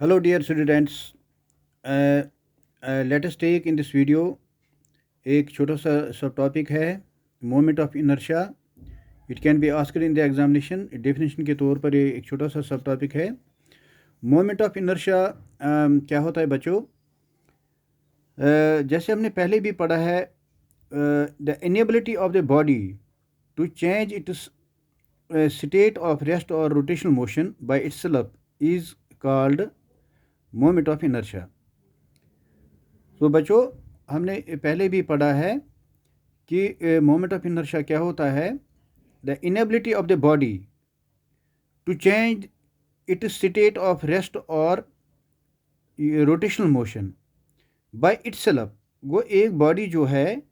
Hello, dear students. Uh, let us take in this video एक छोटा सा सब टॉपिक है moment of inertia. It can be asked in the examination. Definition के तौर पर ये एक छोटा सा सब टॉपिक है. मोमेंट ऑफ इनर्शिया क्या होता है बच्चों? जैसे हमने पहले भी पढ़ा है, the inability of the body to change its state of rest और rotational motion by itself is called moment of inertia. तो बच्चों, हमने पहले भी पढ़ा है कि मोमेंट ऑफ इनर्शिया क्या होता है. The inability of the body to change its state of rest और रोटेशनल मोशन बाय इटसेल्फ. वो एक बॉडी जो है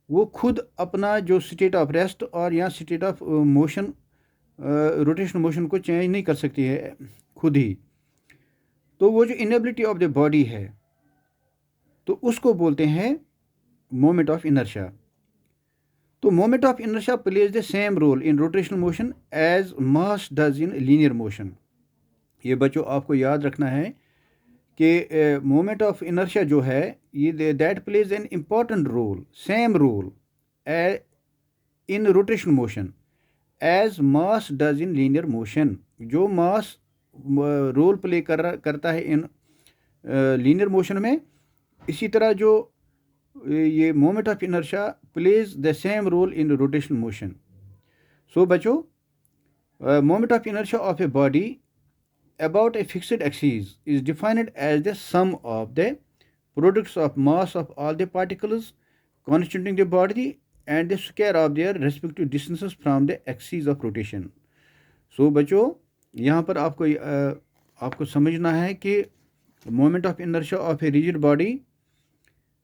वो खुद अपना जो स्टेट ऑफ रेस्ट और या state of motion, rotational motion को चेंज नहीं कर सकती है खुद ही. तो वो जो इनेबिलिटी ऑफ द बॉडी है तो उसको बोलते हैं मोमेंट ऑफ इनर्शिया. तो moment of inertia plays the same role in rotational motion as mass does in linear motion. ये बच्चों आपको याद रखना है कि मोमेंट ऑफ इनर्शिया जो है ये that plays an important role, same role in rotational motion as mass does in linear motion. जो मास रोल प्ले करता है इन लीनियर मोशन में, इसी तरह जो ये moment of inertia plays the same role in rotational motion. So बच्चों, moment of inertia of a body about a fixed axis is defined as the sum of the products of mass of all the particles constituting the body and the square of their respective distances from the axis of rotation. So बच्चों, यहाँ पर आपको समझना है कि moment of inertia of a rigid body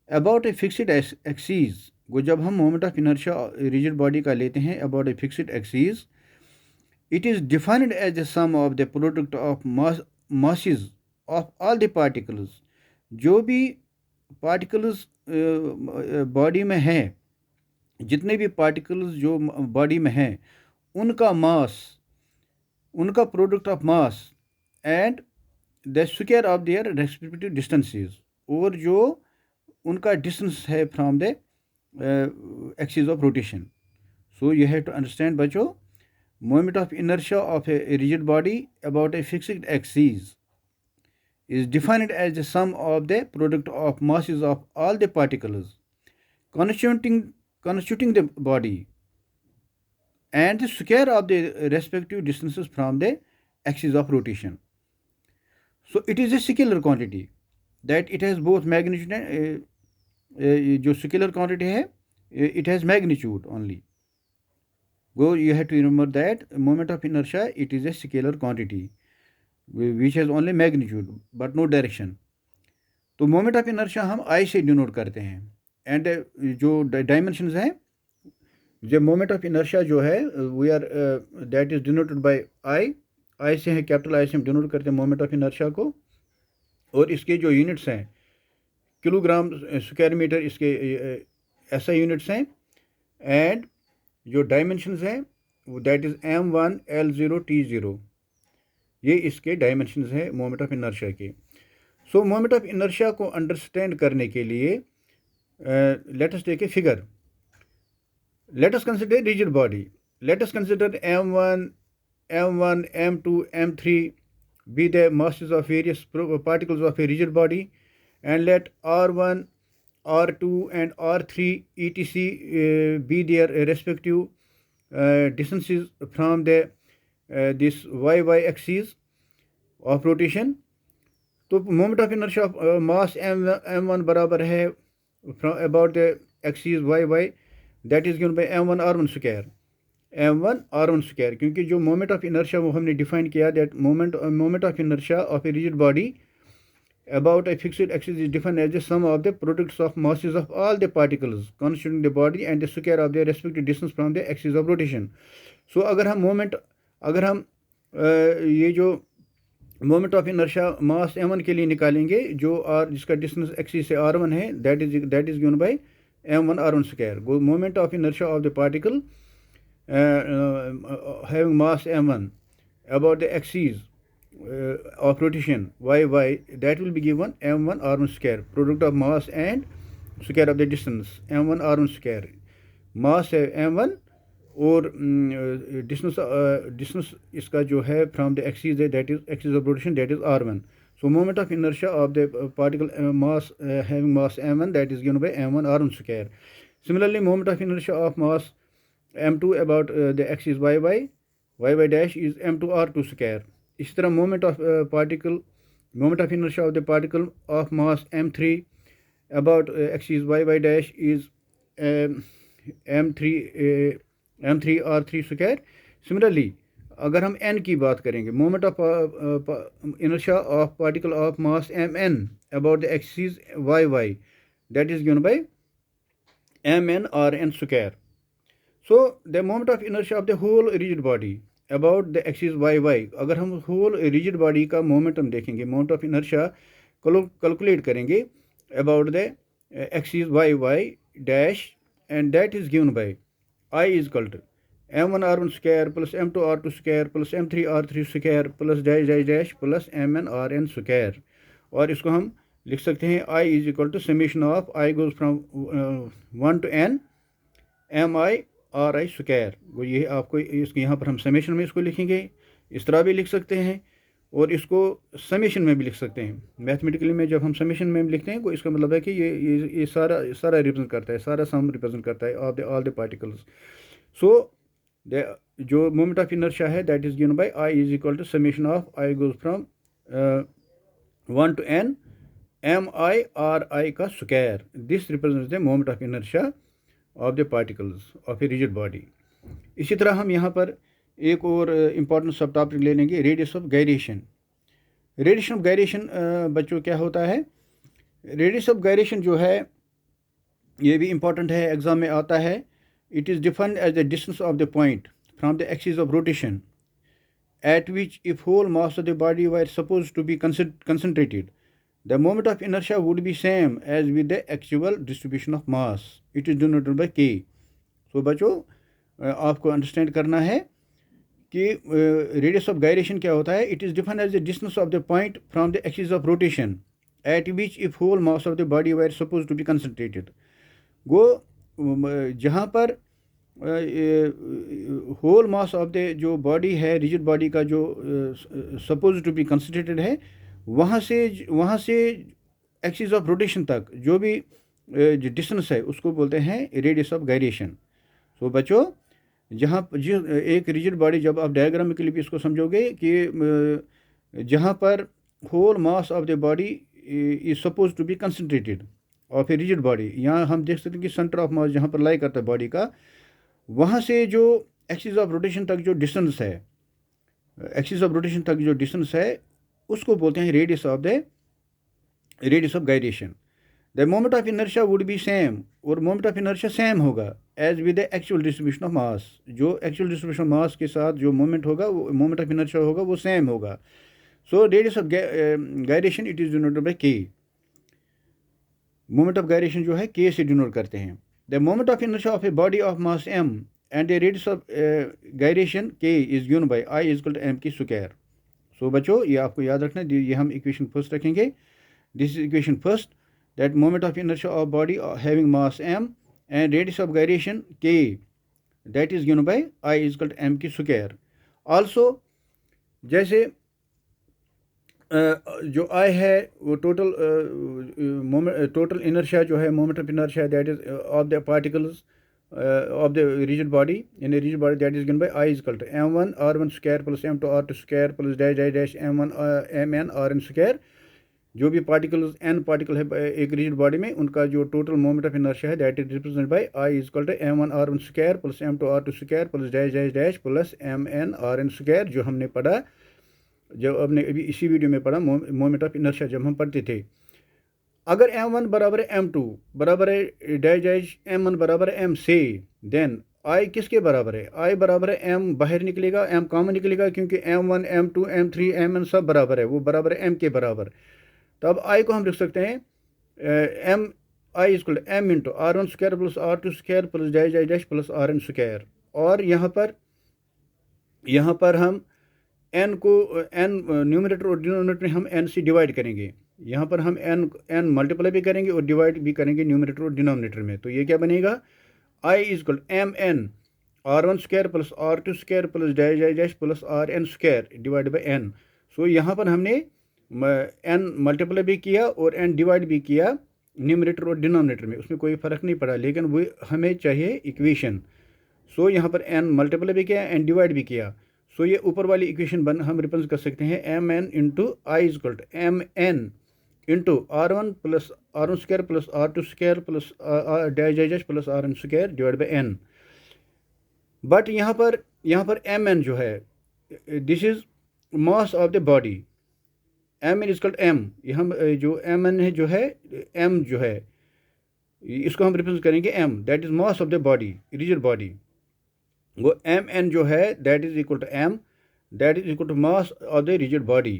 about a fixed axis को जब हम moment of inertia rigid body का लेते हैं about a fixed axis, it is defined as the sum of the product of masses of all the particles. जो भी particles body में हैं, जितने भी particles जो बॉडी में हैं उनका मास, उनका product of mass and the square of their respective distances, और जो उनका डिस्टेंस है from the axis of rotation. So you have to understand बच्चों, moment of inertia of a rigid body about a fixed axis is defined as the sum of the product of masses of all the particles constituting the body and the square of the respective distances from the axis of rotation. So it is a scalar quantity that it has both magnitude and जो scalar quantity है it has magnitude only. You have to remember that moment of inertia, it is a scalar quantity which has only magnitude but no direction. तो moment of inertia हम I से denote करते हैं. And जो dimensions हैं, जो moment of inertia जो है we are that is denoted by I से है, कैपिटल I से हम डिनोट करते हैं moment of inertia को. और इसके जो यूनिट्स हैं किलोग्राम स्क्वायर मीटर, इसके ऐसा यूनिट्स हैं. एंड जो डायमेंशंस हैं वो that is M1 L0 T0, ये इसके डायमेंशंस हैं मोमेंट ऑफ इनर्शिया के. सो मोमेंट ऑफ इनर्शिया को अंडरस्टैंड करने के लिए let us take a figure. Let us consider rigid body. Let us consider M1 M2 M3 be the masses of various particles of a rigid body, and let R1 R2 and R3 etc be their respective distances from the this y axis of rotation. तो moment of inertia of mass M1 बराबर है about the axis y that is given bye M1 R1 square, M1 R1 square. क्योंकि जो moment of inertia वो हमने define किया that moment of inertia of a rigid body about a fixed axis is defined as the sum of the products of masses of all the particles constituting the body and the square of their respective distance from the axis of rotation. So अगर हम ये जो moment of inertia mass M1 के लिए निकालेंगे जो जिसका distance axis से R1 है, that is given bye M1 R1 square. Moment of inertia of the particle having mass M1 about the axis of rotation y, that will be given m1 r1 square, product of mass and square of the distance, m1 r1 square. मास है m1 और distance इसका जो है from the axis है, that is axis of rotation, that is r1. So moment of inertia of the particle mass having mass m1, that is given by m1 r1 square. Similarly, moment of inertia of mass m2 about the axis y dash is m2 r2 square. इसी तरह moment of inertia of the particle of mass m3 about axis y dash is m3 r3 square. Similarly, अगर हम n की बात करेंगे, moment of inertia of particle of mass mn about the axis y, that is given by mn rn square. So the moment of inertia of the whole rigid body about the axis y, अगर हम whole rigid body का momentum देखेंगे, moment of inertia calculate करेंगे about the axis y dash, and that is given by I is equal to m1 r1 square plus m2 r2 square plus m3 r3 square plus dash dash dash plus mn rn square. और इसको हम लिख सकते हैं I is equal to summation of I goes from 1 to n mi ri square. वो ये आपको इसको यहाँ पर हम समेशन में इसको लिखेंगे, इस तरह भी लिख सकते हैं और इसको समेशन में भी लिख सकते हैं. मैथमेटिकली में जब हम समेशन में लिखते हैं, को इसका मतलब है कि ये सारा रिप्रेजेंट करता है, सारा सम रिप्रेजेंट करता है of the all the particles. So जो मोमेंट ऑफ इनर्शिया है, that is given by I is equal to summation of I goes from 1 to n m i r i का square. This represents the moment of inertia of the particles of a rigid body. इसी तरह हम यहाँ पर एक और important सब topic ले लेंगे, radius of gyration. Radius of gyration बच्चों क्या होता है? रेडियस ऑफ गायरेशन जो है ये भी इम्पॉर्टेंट है, एग्जाम में आता है. It is defined as the distance of the point from the axis of rotation at which if whole mass of the body were suppose to be concentrated, the moment of inertia would be same as with the actual distribution of mass. It is denoted by K. So बच्चों आपको understand करना है कि radius of gyration क्या होता है. It is defined as the distance of the point from the axis of rotation at which if whole mass of the body were suppose to be concentrated. गो जहाँ पर whole mass of the जो body है, rigid body का जो suppose to be concentrated है, वहाँ से एक्सिस ऑफ रोटेशन तक जो भी जो डिस्टेंस है उसको बोलते हैं रेडियस ऑफ गायरेशन. सो बच्चों जहाँ एक रिजिड बॉडी, जब आप डायग्राम के लिए भी इसको समझोगे कि जहाँ पर whole mass of the body is suppose to be concentrated of a rigid body, यहाँ हम देख सकते हैं कि सेंटर ऑफ मास जहाँ पर लाई करता है बॉडी का, वहाँ से जो एक्सिस ऑफ रोटेशन तक जो डिस्टेंस है, एक्सिस ऑफ रोटेशन तक जो डिस्टेंस है उसको बोलते हैं radius of gyration. The moment of inertia would be same, और मोमेंट ऑफ इनर्शिया सेम होगा as with the actual distribution of mass. जो एक्चुअल डिस्ट्रीब्यूशन मास के साथ जो मोमेंट होगा, वो मोमेंट ऑफ इनर्शिया होगा, वो सेम होगा. So radius of gyration it is denoted by K. Moment of gyration जो है के से डिनोट करते हैं. The moment of inertia of a body of mass m and the radius of gyration K is given by I is equal to m K square. So बच्चों ये आपको याद रखना है, ये हम इक्वेशन फर्स्ट रखेंगे. This is equation first, that moment of inertia of body having mass m and radius of gyration k, that is given by I is equal to m K square. Also जैसे जो I है वो total inertia जो है, moment of inertia that is of the particles of the rigid body, in rigid body, that is given by I is equal to m1 r1 square plus m2 r2 square plus dash dash dash m1 mn rn square. जो भी particles n particle है एक rigid body में, उनका जो total moment of inertia है that is represent by I is equal to m1 r1 square plus m2 r2 square plus dash dash dash plus mn rn square, जो हमने पढ़ा, जब हमने अभी इसी वीडियो में पढ़ा मोमेंट ऑफ इनर्शिया जब हम पढ़ते थे. अगर m1 बराबर है m2 बराबर है डैश डैश m1 बराबर है m से, देन I किसके बराबर है? I बराबर है m बाहर निकलेगा, m कॉमन निकलेगा, क्योंकि m1 m2 m3 mn सब बराबर है, वो बराबर है m के बराबर. तब I को हम लिख सकते हैं m I equal to m into r1 square plus r2 square plus dash dash dash plus rn square. और यहाँ पर हम एन को एन न्यूमरेटर और डिनोमिनेटर में हम एन से डिवाइड करेंगे। यहाँ पर हम एन मल्टीप्लाई भी करेंगे और डिवाइड भी करेंगे न्यूमरेटर और डिनोमिनेटर में। तो ये क्या बनेगा, I is equal M N r1² plus r2² plus dash plus rn² divide by N. So यहाँ पर हमने एन मल्टीप्लाई भी किया और एन डिवाइड भी किया न्यूमरेटर और डिनोमिनेटर में, उसमें कोई फ़र्क नहीं पड़ा, लेकिन वो हमें चाहिए इक्वेशन। सो यहाँ पर एन मल्टीप्लाई भी किया, एन डिवाइड भी किया। सो ये ऊपर वाली इक्वेशन हम रिप्रेजेंट कर सकते हैं M N into I is equal to M N into r1 plus r1² plus r2² plus dash plus rn² divide by N. But यहाँ पर एम एन जो है, this is mass of the body. M N equal M, हम जो M N है जो है, M जो है इसको हम रिप्रेजेंट करेंगे M, that is mass of the body, rigid body. वो एम एन जो है that is equal to M, that is equal to mass of the rigid body.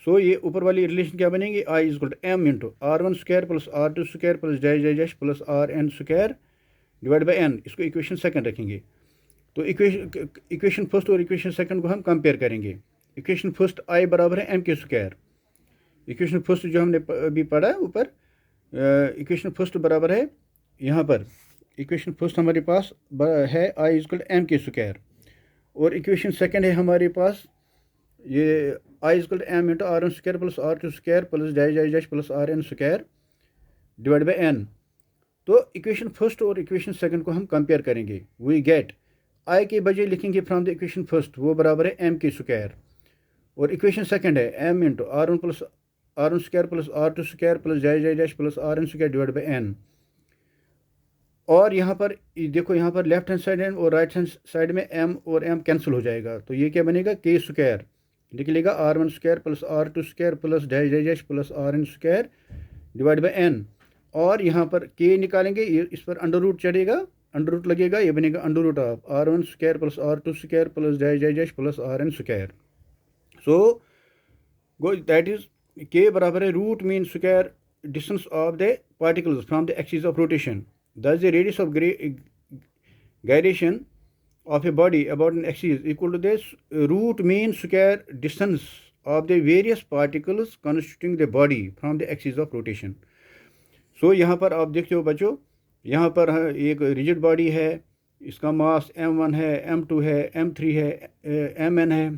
So ये ऊपर वाली रिलेशन क्या बनेगी, I is equal to M into r1² plus r2² plus dash plus rn² divide by N. इसको equation second रखेंगे। तो equation first और equation second को हम कंपेयर करेंगे। इक्वेशन फर्स्ट आई बराबर है एम के स्क्वायर। इक्वेशन फर्स्ट जो हमने अभी पढ़ा ऊपर, इक्वेशन फर्स्ट बराबर है, यहाँ पर इक्वेशन फर्स्ट हमारे पास है आई इजकल एम के स्क्वायर, और इक्वेशन सेकंड है हमारे पास ये I is equal M into r1² plus r2² plus dash plus rn² divide by N. तो इक्वेशन फर्स्ट और इक्वेशन सेकंड को हम कंपेयर करेंगे। वी गेट आई के बजाय लिखेंगे फ्रॉम द इक्वेशन फर्स्ट, वो बराबर है एम के स्क्वायर, और इक्वेशन सेकंड है M into r1 plus r1² plus r2² plus dash plus rn² divide by N. और यहाँ पर देखो, यहाँ पर लेफ्ट हैंड साइड और राइट हैंड साइड में m और m कैंसिल हो जाएगा, तो ये क्या बनेगा, के स्क्वायर निकलेगा r1² plus r2² plus dash plus rn² divide by N. और यहाँ पर k निकालेंगे, ये इस पर अंडर रूट चढ़ेगा, अंडर रूट लगेगा, ये बनेगा under root of r1² plus r2² plus dash plus rn²। So go that is k बराबर है root mean square distance of the particles from the axis of rotation. Thus the radius of gyration of a body about an axis equal to the root mean square distance of the various particles constituting the body from the axis of rotation। So यहाँ पर आप देखते हो बच्चों, यहाँ पर एक rigid body है, इसका मास m1 है, m2 है, m3 है, mn है,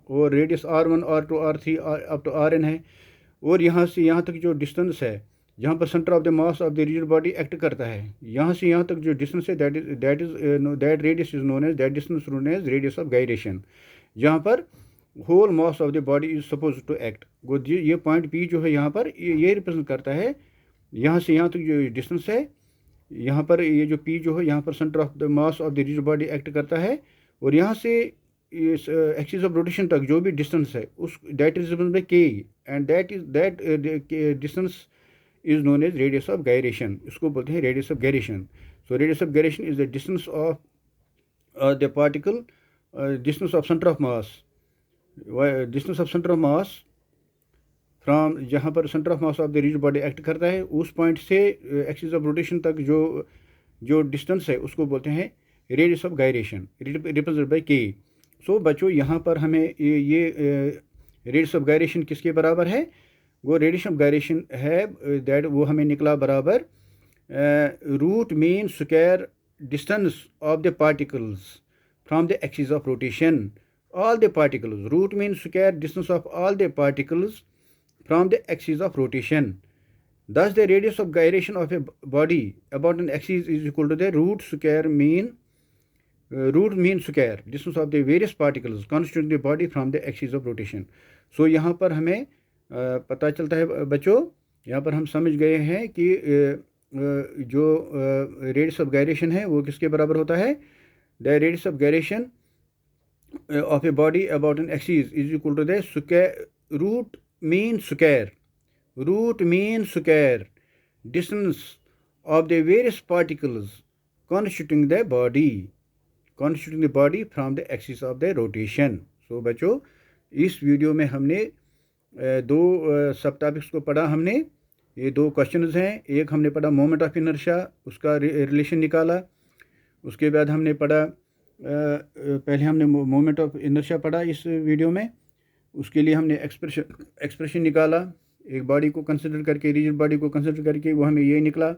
और radius r1 r2 r3 up to rn है। और यहाँ से यहाँ तक जो डिस्टेंस है, जहाँ पर centre of the mass of the rigid body act करता है, यहाँ से यहाँ तक जो डिस्टेंस है that radius is known as, that distance known as radius of gyration, जहाँ पर whole mass of the body is suppose to act. ये पॉइंट पी जो है यहाँ पर ये रिप्रेजेंट करता है, यहाँ से यहाँ तक जो डिस्टेंस है, यहाँ पर ये जो पी जो है यहाँ पर centre of the mass of the rigid body act करता है, और यहाँ से इस एक्सिस ऑफ रोटेशन तक जो भी डिस्टेंस है उस दैट इज रिप्रेजेंट बाय के, and that distance is known as radius of gyration। इसको बोलते हैं radius of gyration। So radius of gyration is the distance of the particle, distance of center of mass, distance of center of mass from जहाँ पर center of mass of the rigid body act करता है, उस point से axis of rotation तक जो distance है उसको बोलते हैं radius of gyration, represented by k। So बच्चों यहाँ पर हमें ये radius of gyration किसके बराबर है, वो रेडियस ऑफ गायरेशन है, दैट वो हमें निकला बराबर root mean square distance of the particles from the axis of rotation, all the particles, root mean square distance of all the particles from the axis of rotation. Thus the radius of gyration of a body about an axis is equal to the root mean square distance of the various particles constituting the body from the axis of rotation। So यहाँ पर हमें पता चलता है बच्चों, यहाँ पर हम समझ गए हैं कि जो रेडियस ऑफ गायरेशन है वो किसके बराबर होता है, the radius of gyration of a body about an axis is equal to the root mean square distance of the various particles constituting the body from the axis of the rotation. So बच्चों, इस video में हमने दो सब topics को पढ़ा हमने। ये दो क्वेश्चंस हैं, एक हमने पढ़ा मोमेंट ऑफ इनर्शिया, उसका रिलेशन निकाला। उसके बाद हमने पढ़ा पहले हमने मोमेंट ऑफ इनर्शिया पढ़ा इस वीडियो में, उसके लिए हमने एक्सप्रेशन निकाला एक बॉडी को कंसिडर करके, रिजिड बॉडी को कंसिडर करके, वो हमें ये निकला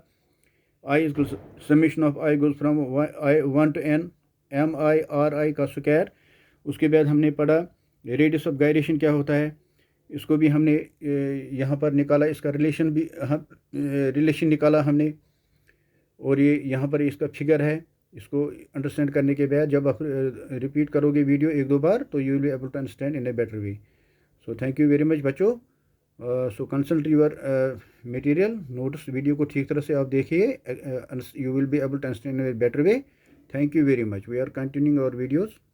I is summation of I goes from I 1 to n MI/RI का स्क्वायर। उसके बाद हमने पढ़ा रेडियस ऑफ गायरेशन क्या होता है, इसको भी हमने यहाँ पर निकाला, इसका रिलेशन भी रिलेशन निकाला हमने, और ये यहाँ पर इसका फिगर है। इसको अंडरस्टैंड करने के बाद जब आप रिपीट करोगे वीडियो एक दो बार तो you will be able to understand in a better way. So thank you very much बच्चों। So consult your material notes, video को ठीक तरह से आप देखिए, you will be able to understand in a better way. Thank you very much. We are continuing our videos.